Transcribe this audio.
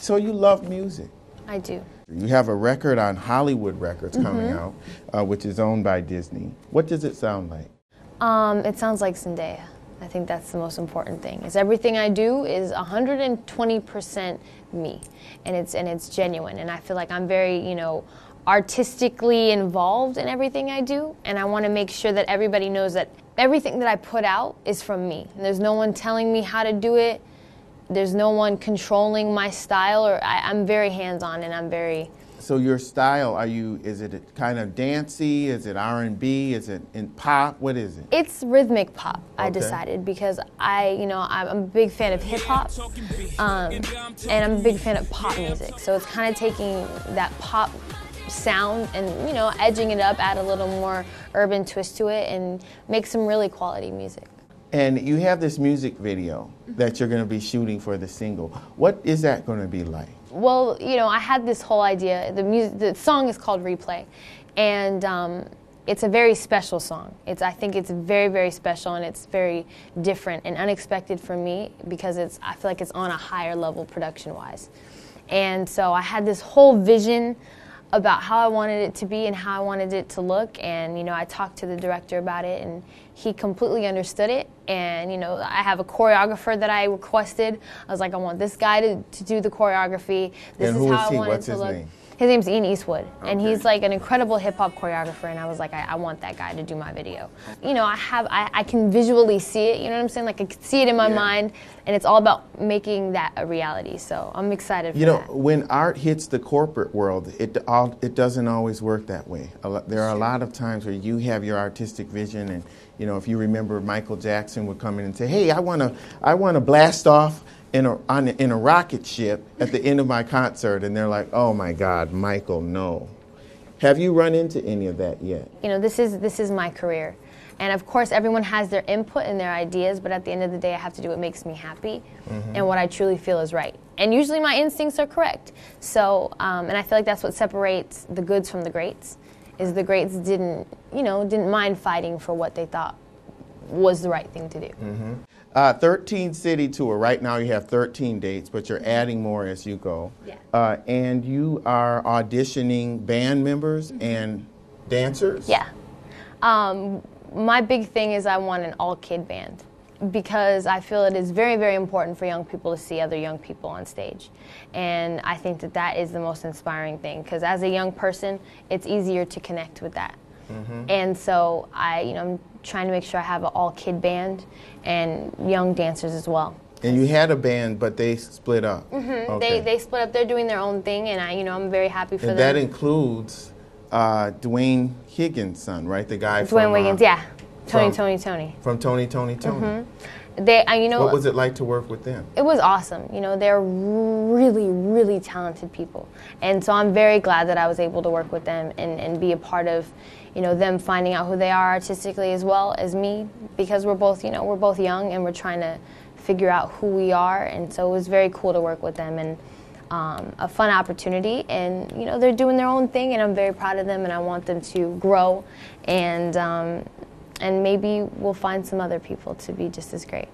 So you love music. I do. You have a record on Hollywood Records coming out, which is owned by Disney. What does it sound like? It sounds like Zendaya. I think that's the most important thing. Is everything I do is 120% me, and it's genuine. And I feel like I'm very, artistically involved in everything I do, and I want to make sure that everybody knows that everything that I put out is from me. And there's no one telling me how to do it. There's no one controlling my style, or I'm very hands-on, and I'm very... So your style, is it kind of dancey? Is it R&B? Is it in pop? What is it? It's rhythmic pop, I Okay. decided, because I'm a big fan of hip hop, and I'm a big fan of pop music. So it's kind of taking that pop sound and, edging it up, add a little more urban twist to it, and make some really quality music. And you have this music video that you're going to be shooting for the single. What is that going to be like? Well, I had this whole idea. The song is called Replay, and it's a very special song. I think it's very, very special, and it's very different and unexpected for me because I feel like it's on a higher level production-wise. And so I had this whole vision about how I wanted it to be and how I wanted it to look, and I talked to the director about it, and he completely understood it. And I have a choreographer that I requested. I was like, I want this guy to do the choreography. This And is who how is he? I want What's it to his look. name? His name's Ian Eastwood, and Okay. he's like an incredible hip hop choreographer. And I was like, I want that guy to do my video. I can visually see it. You know what I'm saying? Like I can see it in my mind, and it's all about making that a reality. So I'm excited for that. When art hits the corporate world, it doesn't always work that way. There are a lot of times where you have your artistic vision, and if you remember, Michael Jackson would come in and say, "Hey, I want to blast off in a rocket ship at the end of my concert," and they're like, "Oh my God, Michael, no." Have you run into any of that yet? This is my career. And of course, everyone has their input and their ideas, but at the end of the day, I have to do what makes me happy and what I truly feel is right. And usually my instincts are correct. So, and I feel like that's what separates the goods from the greats, is the greats didn't mind fighting for what they thought was the right thing to do. 13 city tour. Right now you have 13 dates, but you're adding more as you go. Yeah. And you are auditioning band members and dancers? Yeah. My big thing is I want an all-kid band because I feel it is very, very important for young people to see other young people on stage. And I think that is the most inspiring thing because as a young person, it's easier to connect with that. And so I'm trying to make sure I have an all-kid band and young dancers as well. And you had a band, but they split up. Okay. They split up. They're doing their own thing, and I'm very happy for and them. that includes Dwayne Higgins' son, right? The guy Dwayne from Wiggins, yeah. Tony. From Tony. What was it like to work with them? It was awesome. They're really, really talented people. And so I'm very glad that I was able to work with them and be a part of, them finding out who they are artistically as well as me, because we're both young and we're trying to figure out who we are. And so it was very cool to work with them and a fun opportunity. And, they're doing their own thing and I'm very proud of them and I want them to grow and maybe we'll find some other people to be just as great.